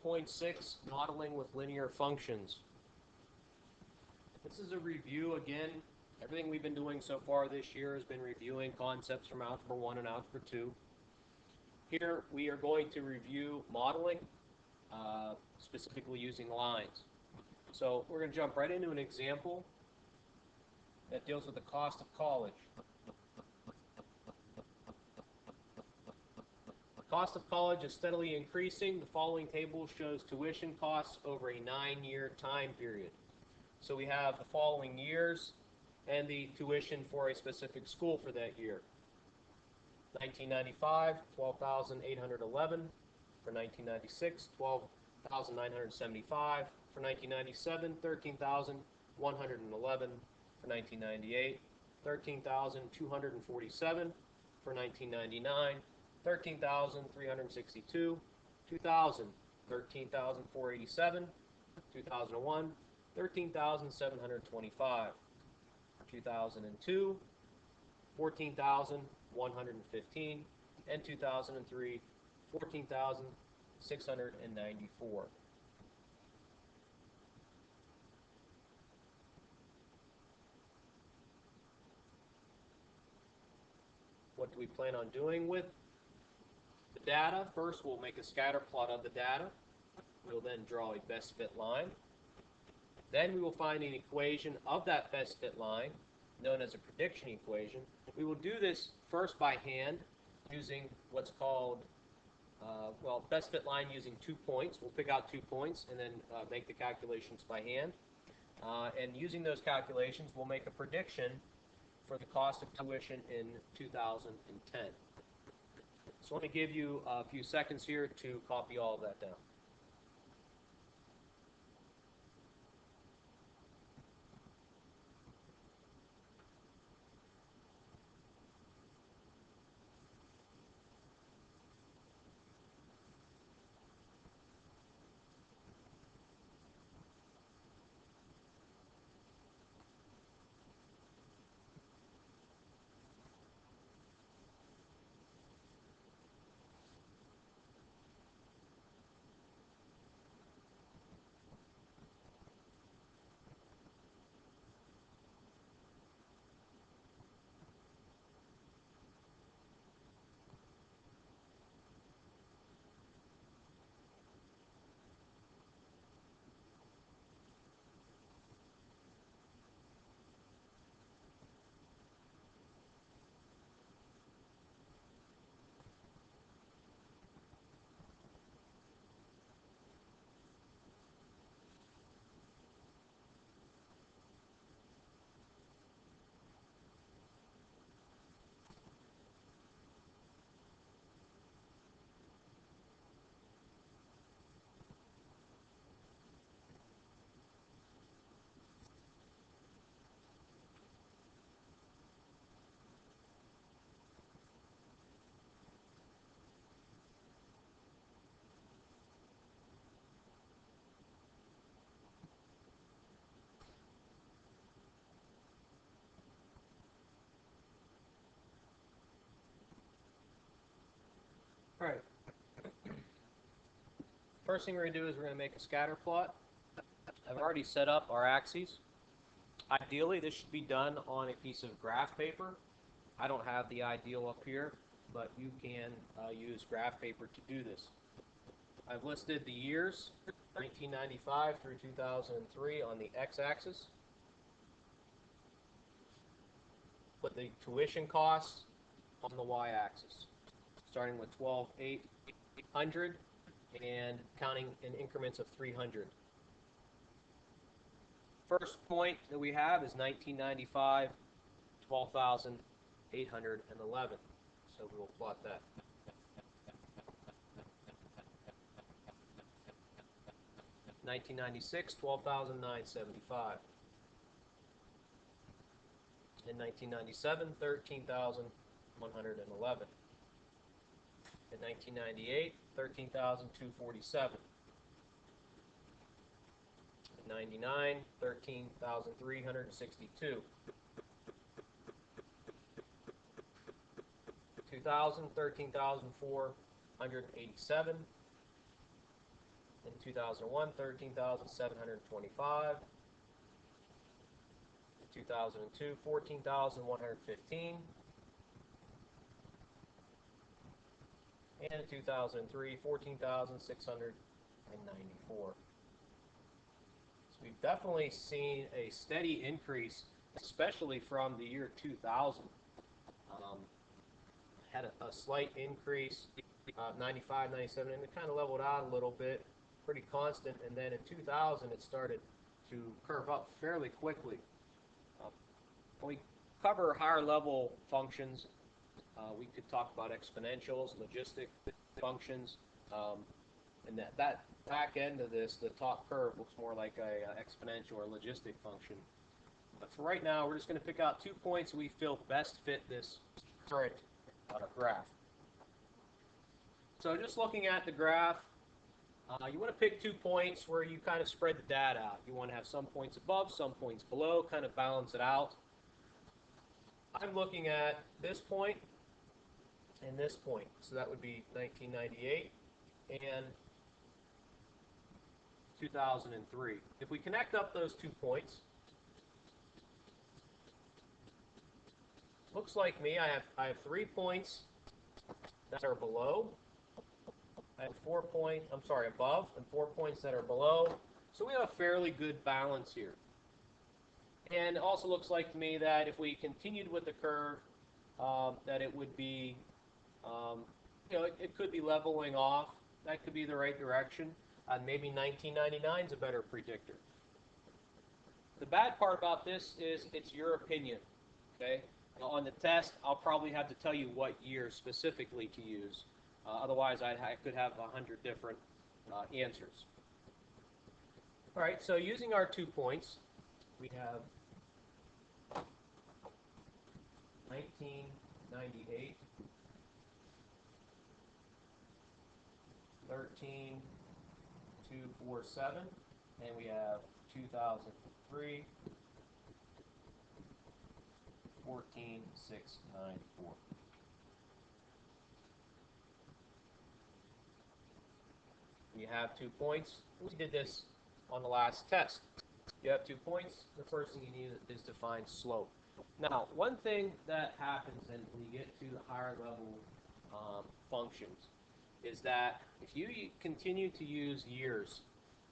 4.6, modeling with linear functions. This is a review again. Everything we've been doing so far this year has been reviewing concepts from Algebra 1 and Algebra 2. Here we are going to review modeling, specifically using lines. So we're going to jump right into an example that deals with the cost of college. The cost of college is steadily increasing. The following table shows tuition costs over a 9-year time period. So we have the following years and the tuition for a specific school for that year. 1995, $12,811. For 1996, $12,975. For 1997, $13,111. For 1998, $13,247. For 1999, $13,362. 2000, $13,487. 2001, $13,725. 2002, $14,115, and 2003, $14,694. What do we plan on doing with the data? First, we'll make a scatter plot of the data. We'll then draw a best fit line. Then we will find an equation of that best fit line, known as a prediction equation. We will do this first by hand using what's called, best fit line using 2 points. We'll pick out 2 points and then make the calculations by hand. And using those calculations, we'll make a prediction for the cost of tuition in 2010. So let me give you a few seconds here to copy all of that down. All right. First thing we're going to do is we're going to make a scatter plot. I've already set up our axes. Ideally, this should be done on a piece of graph paper. I don't have the ideal up here, but you can use graph paper to do this. I've listed the years, 1995 through 2003 on the x-axis. Put the tuition costs on the y-axis, starting with 12,800 and counting in increments of 300. First point that we have is 1995, 12,811. So we will plot that. In 1996, 12,975. In 1997, 13,111. In 1998, 13,247. In 99, 13,362. 2000, 13,487. In 2001, 13,725. In 2002, 14,115. And in 2003, 14,694. So we've definitely seen a steady increase, especially from the year 2000. Had a slight increase, 95, 97, and it kind of leveled out a little bit, pretty constant. And then in 2000, it started to curve up fairly quickly. When we cover higher level functions, we could talk about exponentials, logistic functions, and that back end of this, the top curve, looks more like a exponential or logistic function. But for right now, we're just going to pick out 2 points we feel best fit this current graph. So just looking at the graph, you want to pick 2 points where you kind of spread the data out. You want to have some points above, some points below, kind of balance it out. I'm looking at this point and this point. So that would be 1998 and 2003. If we connect up those 2 points, looks like me, I have 3 points that are below. I have above, and 4 points that are below. So we have a fairly good balance here. And it also looks like to me that if we continued with the curve, that it would be, it could be leveling off. That could be the right direction. Maybe 1999 is a better predictor. The bad part about this is it's your opinion. Okay. On the test, I'll probably have to tell you what year specifically to use. Otherwise, I could have 100 different answers. All right, so using our 2 points, we have 1998, 13,247, and we have 2003, 14,694. You have 2 points. We did this on the last test. You have 2 points. The first thing you need is to find slope. Now, one thing that happens when you get to the higher level functions is that if you continue to use years,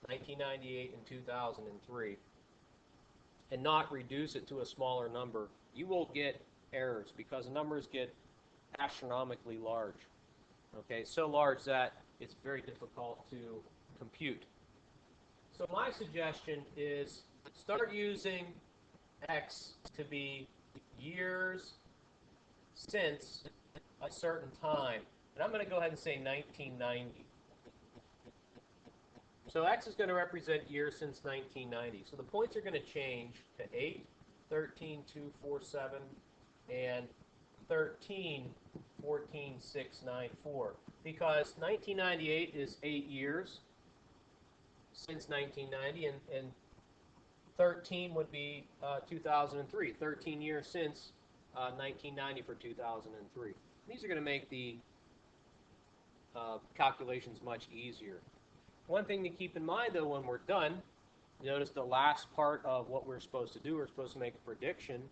1998 and 2003, and not reduce it to a smaller number, you will get errors because the numbers get astronomically large. Okay, so large that it's very difficult to compute. So my suggestion is start using X to be years since a certain time. And I'm going to go ahead and say 1990. So X is going to represent years since 1990. So the points are going to change to 8, 13, 2, 4, 7, and 13, 14, 6, 9, 4. Because 1998 is 8 years since 1990, and 13 would be 2003. 13 years since 1990 for 2003. These are going to make the calculations much easier. One thing to keep in mind, though, when we're done, notice the last part of what we're supposed to do. We're supposed to make a prediction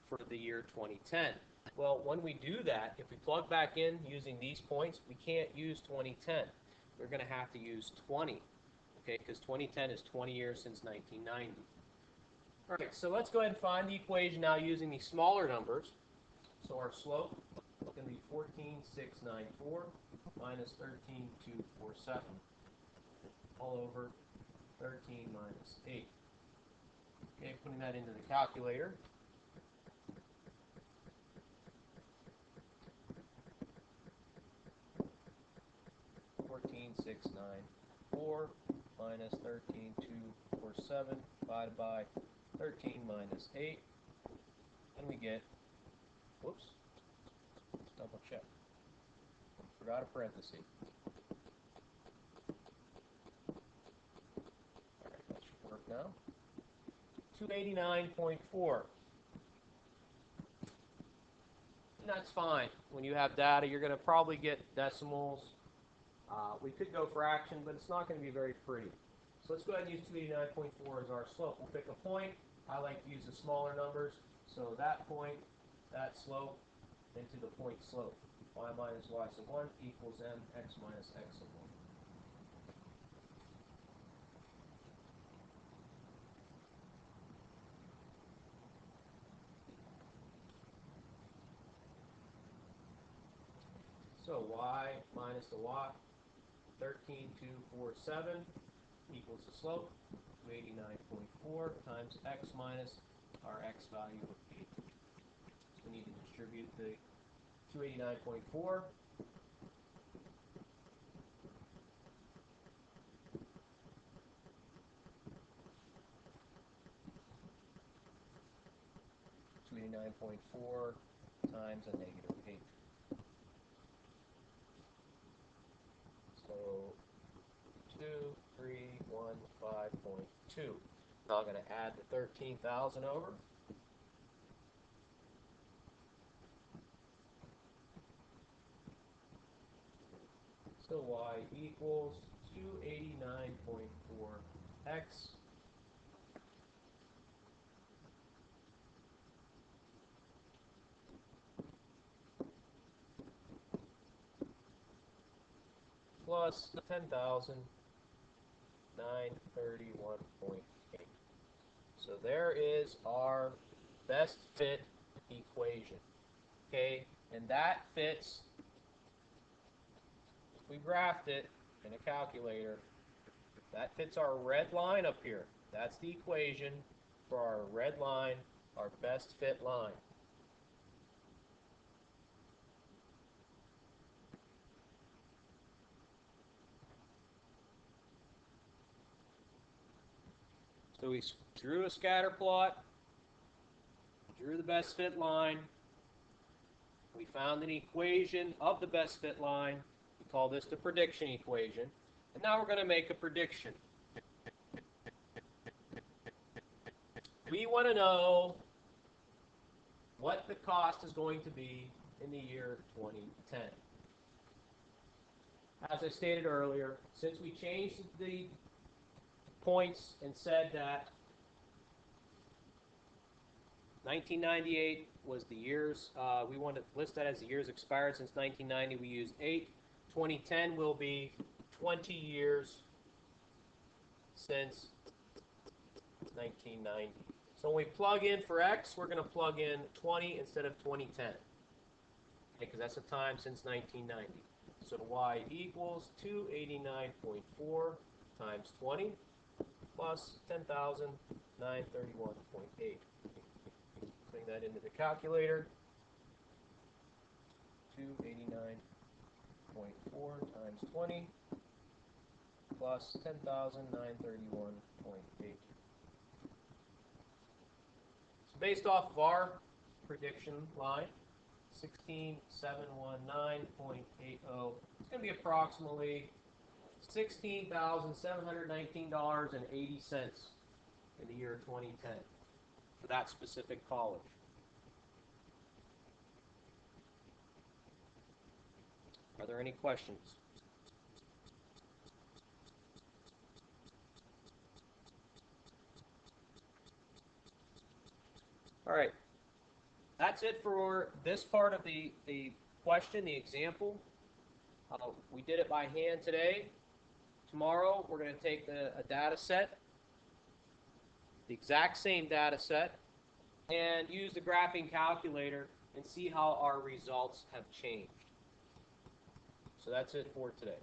for the year 2010. Well, when we do that, if we plug back in using these points, we can't use 2010. We're going to have to use 20, okay, because 2010 is 20 years since 1990. All right, so let's go ahead and find the equation now using these smaller numbers. So our slope is going to be 14,694 minus 13,247 all over 13 minus 8. Okay, putting that into the calculator. $14,694 minus 13,247 divided by 13 minus 8, and we get, whoops, let's double check. Forgot a parenthesis. Alright, that should work now. 289.4. And that's fine. When you have data, you're going to probably get decimals. We could go fraction, but it's not going to be very pretty. So let's go ahead and use 289.4 as our slope. We'll pick a point. I like to use the smaller numbers. So that point, that slope, into the point slope. Y minus y sub 1 equals mx minus x sub 1. So y minus the y, 13,247 equals the slope, 289.4 times x minus our x value of 8. So we need to distribute the 289.4 . .4 times a negative 8. So 2315.2. Now I'm going to add the 13,000 over. So y equals 289.4x plus 10,931.8. So there is our best fit equation. Okay, and that fits, if we graphed it in a calculator, that fits our red line up here. That's the equation for our red line, our best fit line. So we drew a scatter plot, drew the best fit line, we found an equation of the best fit line, we call this the prediction equation, and now we're going to make a prediction. We want to know what the cost is going to be in the year 2010. As I stated earlier, since we changed the points and said that 1998 was the years, we want to list that as the years expired since 1990, we used 8. 2010 will be 20 years since 1990. So when we plug in for x, we're going to plug in 20 instead of 2010, because that's the time since 1990. So y equals 289.4 times 20 plus 10,931.8. Putting that into the calculator, 289.4 times 20 plus 10,931.8. So based off of our prediction line, 16719.80, it's going to be approximately $16,719.80 in the year 2010 for that specific college. Are there any questions? All right. That's it for this part of the question, the example. We did it by hand today. Tomorrow, we're going to take a data set, the exact same data set, and use the graphing calculator and see how our results have changed. So that's it for today.